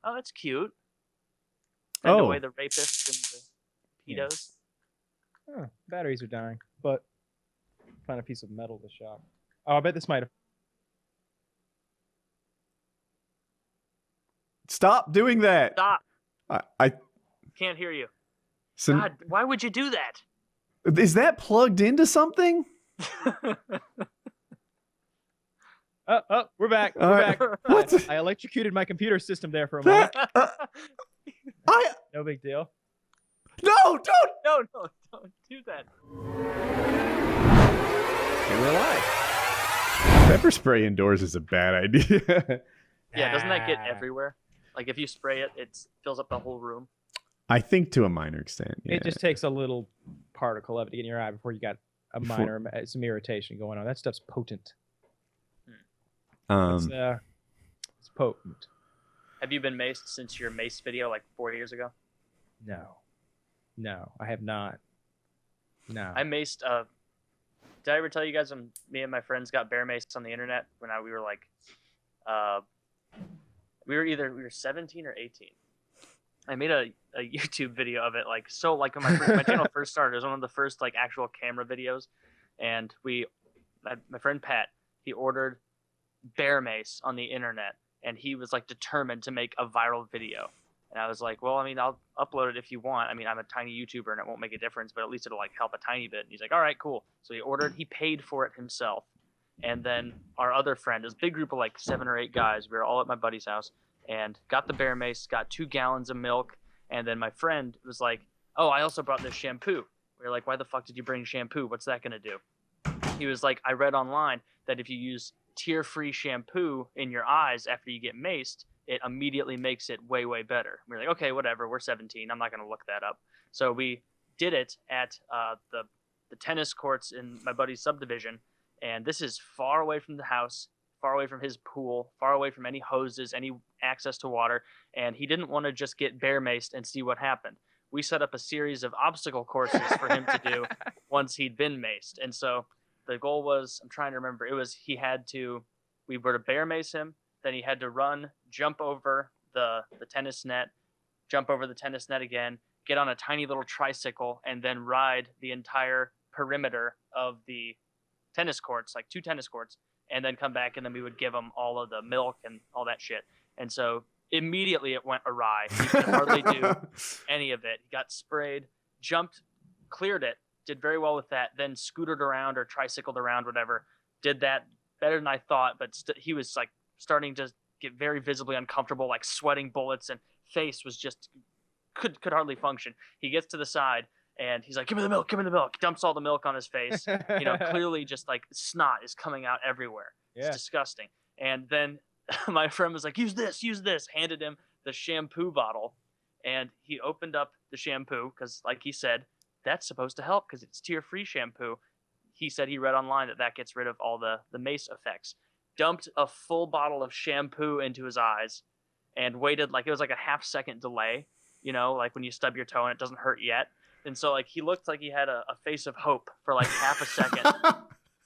Oh, that's cute. Send away the rapists and the pedos. Yeah. Oh, batteries are dying, but find a piece of metal to shop. Oh, I bet this might have. Stop doing that. Stop. I Can't hear you. So, God, why would you do that? Is that plugged into something? Oh, we're back. We're back. What? I electrocuted my computer system there for a moment. No big deal. No, don't. No, don't do that. And we're live. Pepper spray indoors is a bad idea. Yeah, doesn't that get everywhere? Like if you spray it, it fills up the whole room. I think to a minor extent. Yeah. It just takes a little particle of it to get in your eye before you got a minor some irritation going on. That stuff's potent. It's potent. Have you been maced since your mace video like 4 years ago? No, I have not. No. I maced. Did I ever tell you guys when me and my friends got bear maced on the internet when we were like, we were 17 or 18. I made a YouTube video of it, like when my channel first started. It was one of the first like actual camera videos, and my friend Pat, he ordered bear mace on the internet, and he was like determined to make a viral video. And I was like, well, I mean, I'll upload it if you want. I mean, I'm a tiny YouTuber and it won't make a difference, but at least it'll like help a tiny bit. And he's like, all right, cool. So he paid for it himself. And then our other friend, this big group of like 7 or 8 guys, we were all at my buddy's house and got the bear mace, got 2 gallons of milk. And then my friend was like, oh, I also brought this shampoo. We were like, why the fuck did you bring shampoo? What's that going to do? He was like, I read online that if you use tear-free shampoo in your eyes after you get maced, it immediately makes it way, way better. We're like, okay, whatever. We're 17. I'm not going to look that up. So we did it at the tennis courts in my buddy's subdivision. And this is far away from the house, far away from his pool, far away from any hoses, any access to water. And he didn't want to just get bear maced and see what happened. We set up a series of obstacle courses for him to do once he'd been maced. And so the goal was, I'm trying to remember, we were to bear mace him. Then he had to run, jump over the tennis net, jump over the tennis net again, get on a tiny little tricycle, and then ride the entire perimeter of the tennis courts, like 2 tennis courts, and then come back, and then we would give him all of the milk and all that shit. And so immediately it went awry. He could hardly do any of it. He got sprayed, jumped, cleared it, did very well with that, then scootered around or tricycled around, whatever, did that better than I thought, but he was like starting to get very visibly uncomfortable, like sweating bullets, and face was just could hardly function. He gets to the side and he's like, give me the milk, dumps all the milk on his face. Clearly just like snot is coming out everywhere. Yeah. It's disgusting. And then my friend was like, use this, handed him the shampoo bottle, and he opened up the shampoo because, like he said, that's supposed to help because it's tear-free shampoo. He said he read online that gets rid of all the mace effects. Dumped a full bottle of shampoo into his eyes and waited, like it was like a half-second delay, like when you stub your toe and it doesn't hurt yet. And so like he looked like he had a face of hope for like half a second.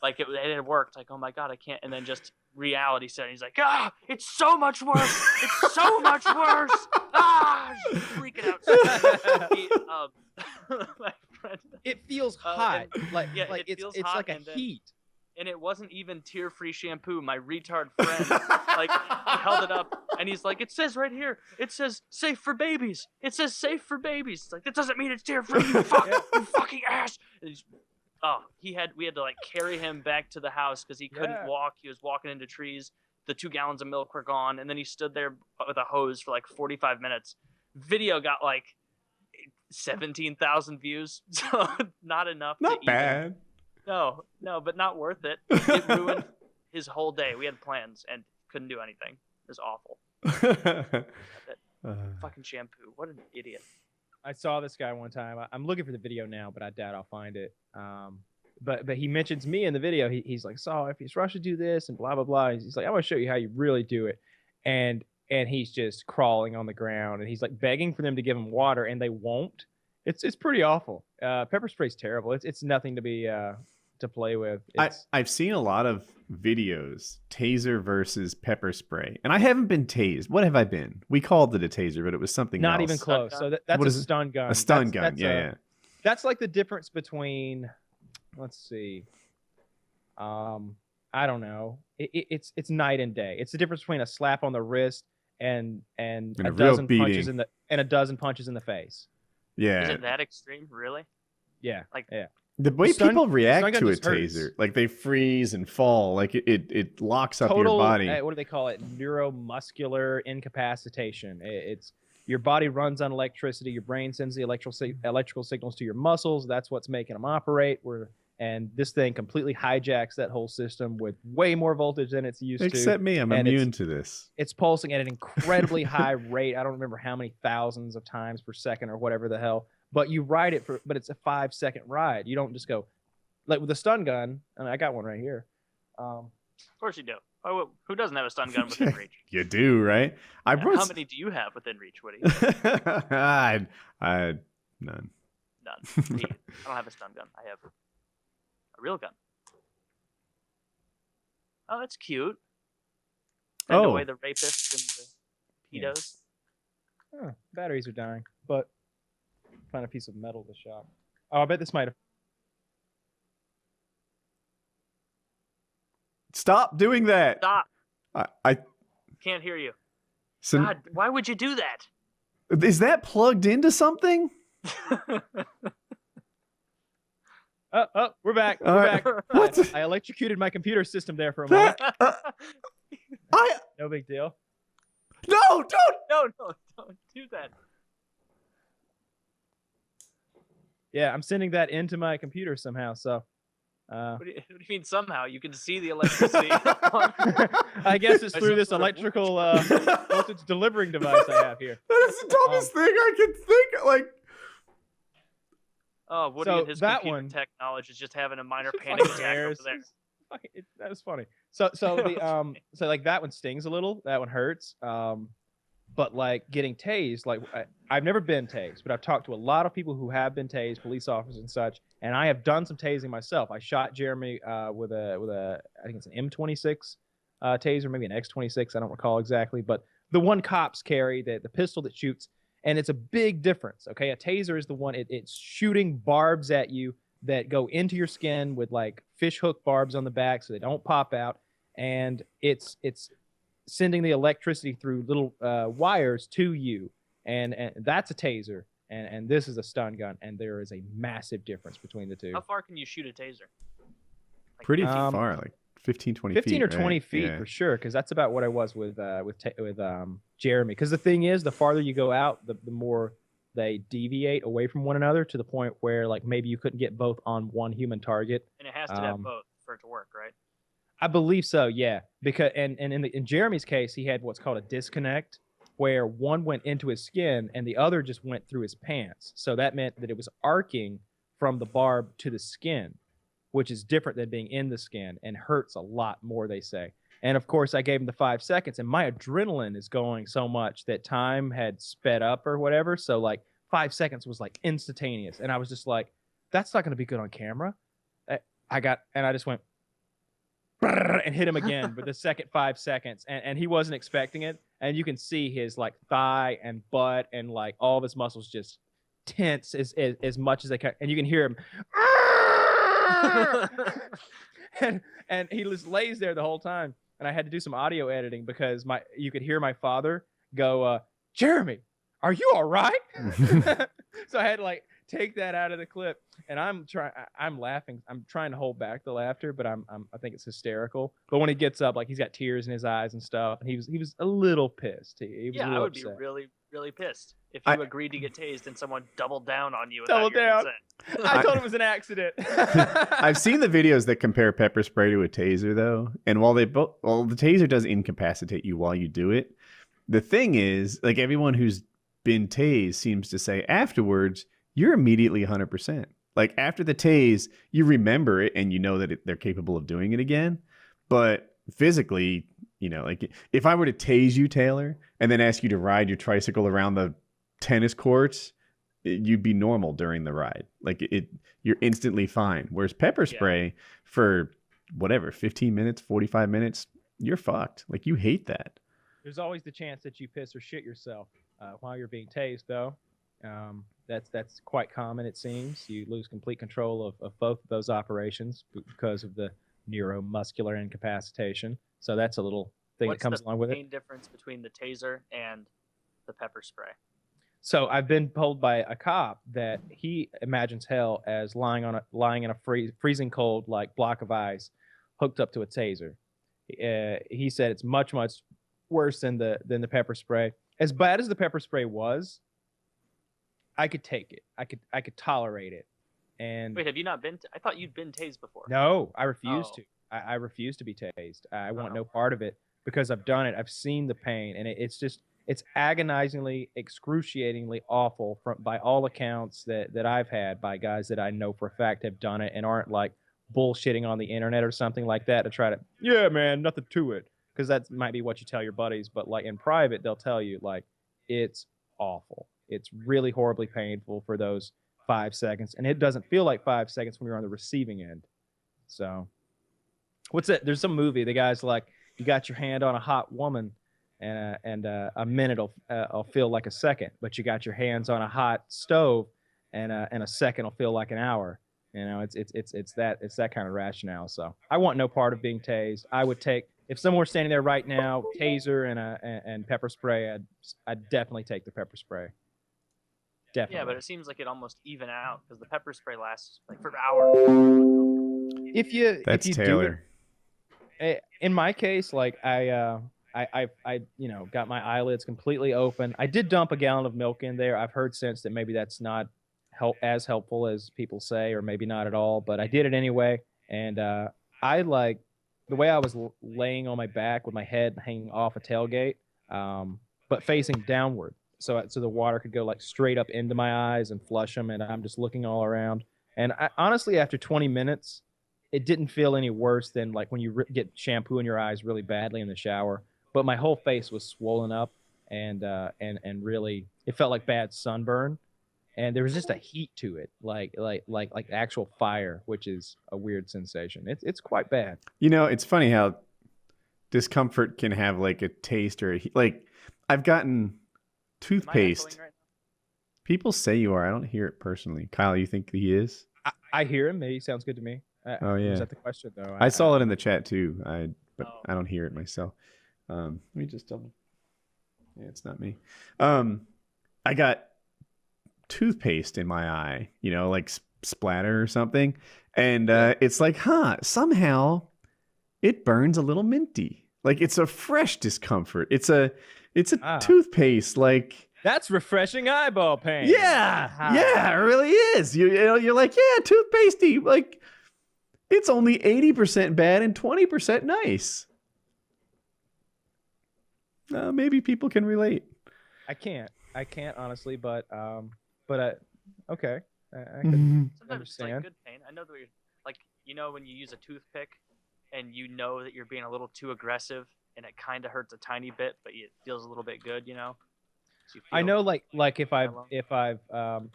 Like it had worked. Like, oh my God, I can't. And then just reality set. He's like, it's so much worse. It's so much worse. Just freaking out. My friend, it feels hot. It's hot, like a heat. And it wasn't even tear-free shampoo. My retard friend held it up, and he's like, it says right here, it says safe for babies. It says safe for babies. It's like, that doesn't mean it's tear-free, you fucking ass. And we had to like carry him back to the house because he couldn't walk. He was walking into trees. The 2 gallons of milk were gone, and then he stood there with a hose for like 45 minutes. Video got like 17,000 views, so not enough. Not bad. No, but not worth it. It ruined his whole day. We had plans and couldn't do anything. It was awful. Fucking shampoo. What an idiot. I saw this guy one time. I'm looking for the video now, but I doubt I'll find it. But he mentions me in the video. He's like, saw FPSRussia do this and blah, blah, blah. He's like, I want to show you how you really do it. And he's just crawling on the ground. And he's like begging for them to give him water, and they won't. It's pretty awful. Pepper spray's terrible. It's nothing to be to play with. I've seen a lot of videos, taser versus pepper spray, and I haven't been tased. What have I been? We called it a taser, but it was something not else. even close. So that's a stun gun. A stun gun. Yeah. That's like the difference between, let's see, I don't know. It's night and day. It's the difference between a slap on the wrist and a dozen punches a dozen punches in the face. Yeah. Is it that extreme, really? Yeah. Yeah. The way people react to a taser, like they freeze and fall, like it locks up your body. What do they call it? Neuromuscular incapacitation. It's your body runs on electricity. Your brain sends the electrical signals to your muscles. That's what's making them operate. And this thing completely hijacks that whole system with way more voltage than it's used to. Except me, I'm immune to this. It's pulsing at an incredibly high rate. I don't remember how many thousands of times per second or whatever the hell. But you ride it but it's a 5-second ride. You don't just go, like with a stun gun, and I got one right here. Of course you do. Oh, who doesn't have a stun gun within reach? You do, right? How many do you have within reach, Woody? I none. None. I don't have a stun gun. I have a real gun. Oh, that's cute. Send away the rapists and the pedos. Yeah. Batteries are dying, but find a piece of metal to shop. Oh, I bet this might have. Stop doing that. Stop. I can't hear you. So, God, why would you do that? Is that plugged into something? Oh, we're back. All We're right. back. What? I electrocuted my computer system there for a moment. I No big deal. No, don't. No, don't do that. Yeah, I'm sending that into my computer somehow. So, what do you mean somehow? You can see the electricity. I guess it's through this electrical voltage delivering device I have here. That is the dumbest thing I can think. Like, oh, Woody So and his that computer one- tech knowledge is just having a minor panic attack over there. That was funny. So the so like that one stings a little. That one hurts. But like getting tased, like I've never been tased, but I've talked to a lot of people who have been tased, police officers and such, and I have done some tasing myself. I shot Jeremy with a I think it's an M26 taser, maybe an X26, I don't recall exactly, but the one cops carry, the pistol that shoots, and it's a big difference. Okay, a taser is the one it's shooting barbs at you that go into your skin with like fish hook barbs on the back so they don't pop out, and it's sending the electricity through little wires to you, and that's a taser, and this is a stun gun, and there is a massive difference between the two. How far can you shoot a taser? Like, pretty far, like 15, 20 feet. 15 or 20 right? feet Yeah. for sure, because that's about what I was with Jeremy. Because the thing is, the farther you go out, the more they deviate away from one another to the point where like maybe you couldn't get both on one human target. And it has to have both for it to work, right? I believe so, yeah. Because and in Jeremy's case, he had what's called a disconnect, where one went into his skin and the other just went through his pants. So that meant that it was arcing from the barb to the skin, which is different than being in the skin and hurts a lot more, they say. And of course, I gave him the 5 seconds, and my adrenaline is going so much that time had sped up or whatever. So like 5 seconds was like instantaneous, and I was just like, "That's not going to be good on camera." I just went and hit him again with the second 5 seconds, and he wasn't expecting it, and you can see his like thigh and butt and like all of his muscles just tense as much as they can, and you can hear him and he just lays there the whole time, and I had to do some audio editing because you could hear my father go, "Jeremy, are you all right?" So I had to like take that out of the clip, and I'm laughing. I'm trying to hold back the laughter, but I think it's hysterical. But when he gets up, like he's got tears in his eyes and stuff, and he was a little pissed. He was a little I would upset. be really, really pissed if you agreed to get tased and someone doubled down on you. Double down. Consent. I told him it was an accident. I've seen the videos that compare pepper spray to a taser, though, and while the taser does incapacitate you while you do it, the thing is, like everyone who's been tased seems to say afterwards, you're immediately 100%. Like after the tase, you remember it and you know that they're capable of doing it again. But physically, you know, like if I were to tase you, Taylor, and then ask you to ride your tricycle around the tennis courts, you'd be normal during the ride. Like you're instantly fine. Whereas pepper spray for whatever 15 minutes, 45 minutes, you're fucked. Like you hate that. There's always the chance that you piss or shit yourself while you're being tased, though. That's quite common, it seems. You lose complete control of both of those operations because of the neuromuscular incapacitation. So that's a little thing that comes along with it. What's the main difference between the taser and the pepper spray? So I've been told by a cop that he imagines hell as lying in a freezing cold like block of ice, hooked up to a taser. He said it's much worse than the pepper spray. As bad as the pepper spray was, I could take it. I could tolerate it. And wait, have you not been? I thought you'd been tased before. No, I refuse to. I refuse to be tased. I want no part of it because I've done it. I've seen the pain, and it's agonizingly, excruciatingly awful by all accounts that I've had by guys that I know for a fact have done it and aren't like bullshitting on the internet or something like that to try to, yeah, man, nothing to it. Because that might be what you tell your buddies, but like in private, they'll tell you like it's awful. It's really horribly painful for those 5 seconds, and it doesn't feel like 5 seconds when you're on the receiving end. So, what's it? There's some movie. The guy's like, you got your hand on a hot woman, and a minute will feel like a second, but you got your hands on a hot stove, and a second will feel like an hour. You know, it's that kind of rationale. So, I want no part of being tased. I would take. If someone were standing there right now, taser and pepper spray, I'd definitely take the pepper spray. Definitely. Yeah, but it seems like it almost even out because the pepper spray lasts like for hours. If you Taylor. Do it, in my case, like I got my eyelids completely open. I did dump a gallon of milk in there. I've heard since that maybe that's not as helpful as people say, or maybe not at all. But I did it anyway, and I like. The way I was laying on my back with my head hanging off a tailgate, but facing downward, so the water could go like straight up into my eyes and flush them, and I'm just looking all around. And honestly, after 20 minutes, it didn't feel any worse than like when you get shampoo in your eyes really badly in the shower. But my whole face was swollen up, and really, it felt like bad sunburn. And there was just a heat to it, like actual fire, which is a weird sensation. It's quite bad. You know, it's funny how discomfort can have like a taste or like I've gotten toothpaste. Right, people say you are. I don't hear it personally. Kyle, you think he is? I hear him. He sounds good to me. Oh yeah. Is that the question though? I saw it in the chat too. But I don't hear it myself. Let me just double. Yeah, it's not me. I got toothpaste in my eye, you know, like splatter or something, and it's like, somehow it burns a little minty. Like it's a fresh discomfort. It's a toothpaste. Like that's refreshing eyeball pain. Yeah, it really is. You're like, yeah, toothpastey. Like it's only 80% bad and 20% nice. Maybe people can relate. I can't honestly, but okay. I can Sometimes understand. it's like good pain. I know that you're like, you know, when you use a toothpick and you know that you're being a little too aggressive and it kind of hurts a tiny bit, but it feels a little bit good, you know. So I know, like if I'm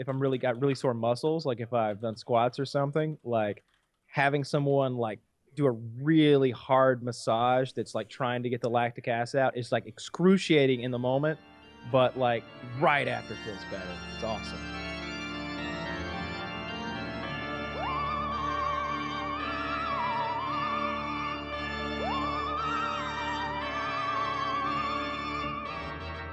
really got really sore muscles, like if I've done squats or something, like having someone like do a really hard massage that's like trying to get the lactic acid out is like excruciating in the moment, but like right after it feels better. It's awesome.